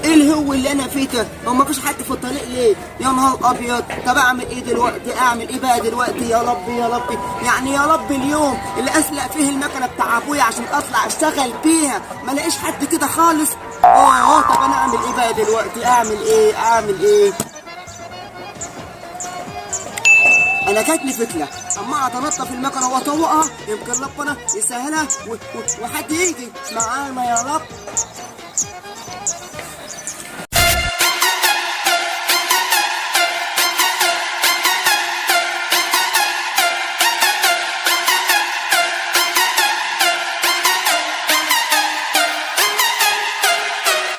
ايه الهو اللي انا فيه ده؟ هو مفيش حد في الطريق ليه؟ يا نهار ابيض. طب اعمل ايه دلوقتي؟ اعمل ايه بقى دلوقتي؟ يا ربي يا ربي، يعني يا رب اليوم اللي اسلق فيه المكنه بتاع ابويا عشان اطلع اشتغل بيها ما لاقيش حد كده خالص. طب انا اعمل ايه بقى دلوقتي؟ اعمل ايه؟ انا جات لي فكره، اما اتنطط في المكنه واطوقها يمكن ربنا يسهلها وحد يجي معانا يا رب.